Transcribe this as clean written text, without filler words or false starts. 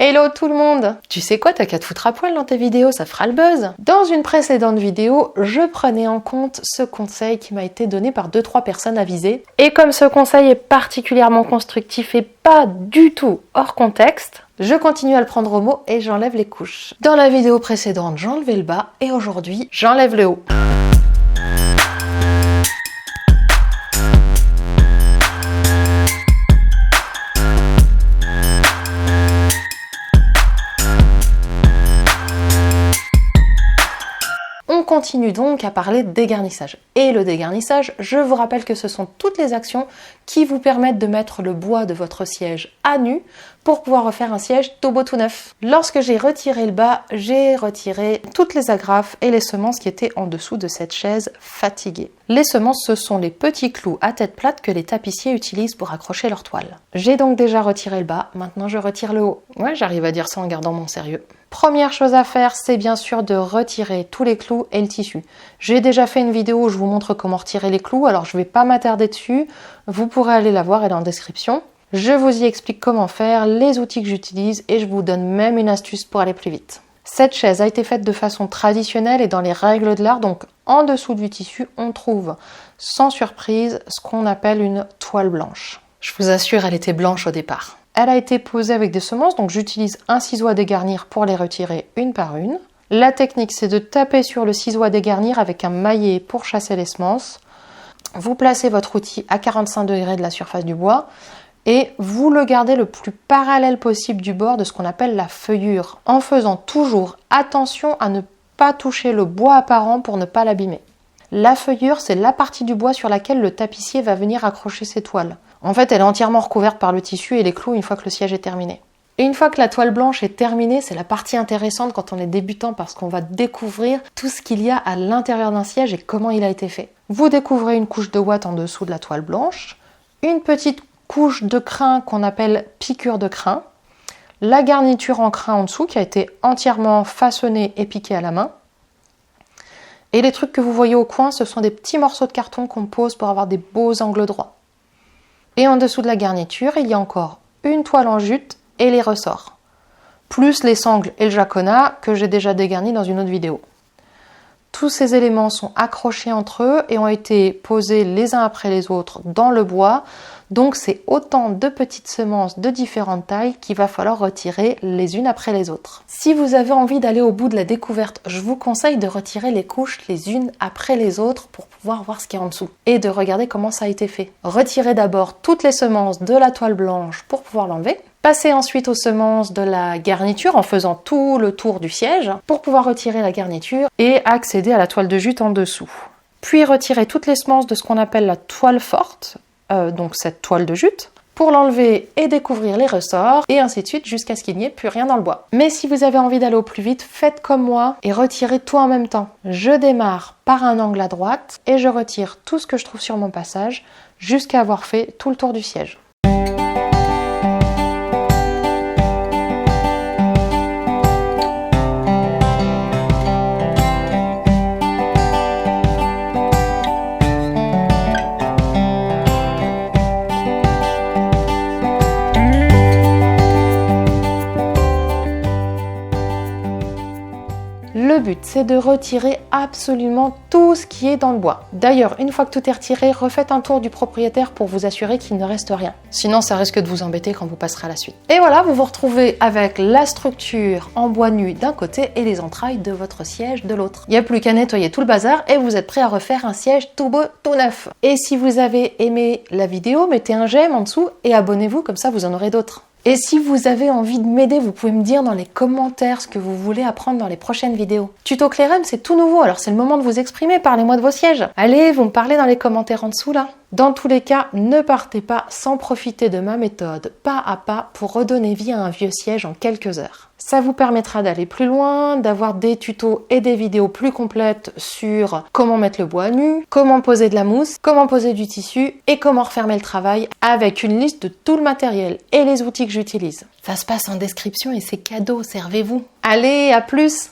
Hello tout le monde! Tu sais quoi, t'as qu'à te foutre à poil dans tes vidéos, ça fera le buzz! Dans une précédente vidéo, je prenais en compte ce conseil qui m'a été donné par 2-3 personnes avisées. Et comme ce conseil est particulièrement constructif et pas du tout hors contexte, je continue à le prendre au mot et j'enlève les couches. Dans la vidéo précédente, j'enlevais le bas et aujourd'hui, j'enlève le haut. On continue donc à parler de dégarnissage. Et le dégarnissage, je vous rappelle que ce sont toutes les actions qui vous permettent de mettre le bois de votre siège à nu pour pouvoir refaire un siège tout beau tout neuf. Lorsque j'ai retiré le bas, j'ai retiré toutes les agrafes et les semences qui étaient en dessous de cette chaise fatiguée. Les semences, ce sont les petits clous à tête plate que les tapissiers utilisent pour accrocher leur toile. J'ai donc déjà retiré le bas, maintenant je retire le haut. Ouais, j'arrive à dire ça en gardant mon sérieux. Première chose à faire, c'est bien sûr de retirer tous les clous et le tissu. J'ai déjà fait une vidéo où je vous montre comment retirer les clous, alors je ne vais pas m'attarder dessus. Vous pourrez aller la voir, elle est en description. Je vous y explique comment faire, les outils que j'utilise et je vous donne même une astuce pour aller plus vite. Cette chaise a été faite de façon traditionnelle et dans les règles de l'art, donc en dessous du tissu, on trouve sans surprise ce qu'on appelle une toile blanche. Je vous assure, elle était blanche au départ. Elle a été posée avec des semences, donc j'utilise un ciseau à dégarnir pour les retirer une par une. La technique, c'est de taper sur le ciseau à dégarnir avec un maillet pour chasser les semences. Vous placez votre outil à 45 degrés de la surface du bois et vous le gardez le plus parallèle possible du bord de ce qu'on appelle la feuillure, en faisant toujours attention à ne pas toucher le bois apparent pour ne pas l'abîmer. La feuillure, c'est la partie du bois sur laquelle le tapissier va venir accrocher ses toiles. En fait, elle est entièrement recouverte par le tissu et les clous une fois que le siège est terminé. Et une fois que la toile blanche est terminée, c'est la partie intéressante quand on est débutant parce qu'on va découvrir tout ce qu'il y a à l'intérieur d'un siège et comment il a été fait. Vous découvrez une couche de ouate en dessous de la toile blanche, une petite couche de crin qu'on appelle piqûre de crin, la garniture en crin en dessous qui a été entièrement façonnée et piquée à la main. Et les trucs que vous voyez au coin, ce sont des petits morceaux de carton qu'on pose pour avoir des beaux angles droits. Et en dessous de la garniture, il y a encore une toile en jute et les ressorts, plus les sangles et le jaconat que j'ai déjà dégarni dans une autre vidéo. Tous ces éléments sont accrochés entre eux et ont été posés les uns après les autres dans le bois, donc c'est autant de petites semences de différentes tailles qu'il va falloir retirer les unes après les autres. Si vous avez envie d'aller au bout de la découverte, je vous conseille de retirer les couches les unes après les autres pour pouvoir voir ce qu'il y a en dessous et de regarder comment ça a été fait. Retirez d'abord toutes les semences de la toile blanche pour pouvoir l'enlever. Passez ensuite aux semences de la garniture en faisant tout le tour du siège pour pouvoir retirer la garniture et accéder à la toile de jute en dessous. Puis retirez toutes les semences de ce qu'on appelle la toile forte, donc cette toile de jute, pour l'enlever et découvrir les ressorts et ainsi de suite jusqu'à ce qu'il n'y ait plus rien dans le bois. Mais si vous avez envie d'aller au plus vite, faites comme moi et retirez tout en même temps. Je démarre par un angle à droite et je retire tout ce que je trouve sur mon passage jusqu'à avoir fait tout le tour du siège. Le but, c'est de retirer absolument tout ce qui est dans le bois. D'ailleurs, une fois que tout est retiré, refaites un tour du propriétaire pour vous assurer qu'il ne reste rien. Sinon, ça risque de vous embêter quand vous passerez à la suite. Et voilà, vous vous retrouvez avec la structure en bois nu d'un côté et les entrailles de votre siège de l'autre. Il n'y a plus qu'à nettoyer tout le bazar et vous êtes prêt à refaire un siège tout beau, tout neuf. Et si vous avez aimé la vidéo, mettez un j'aime en dessous et abonnez-vous, comme ça vous en aurez d'autres. Et si vous avez envie de m'aider, vous pouvez me dire dans les commentaires ce que vous voulez apprendre dans les prochaines vidéos. Tuto Clérem, c'est tout nouveau, alors c'est le moment de vous exprimer, parlez-moi de vos sièges. Allez, vous me parlez dans les commentaires en dessous là. Dans tous les cas, ne partez pas sans profiter de ma méthode pas à pas pour redonner vie à un vieux siège en quelques heures. Ça vous permettra d'aller plus loin, d'avoir des tutos et des vidéos plus complètes sur comment mettre le bois à nu, comment poser de la mousse, comment poser du tissu et comment refermer le travail avec une liste de tout le matériel et les outils que j'utilise. Ça se passe en description et c'est cadeau, servez-vous. Allez, à plus!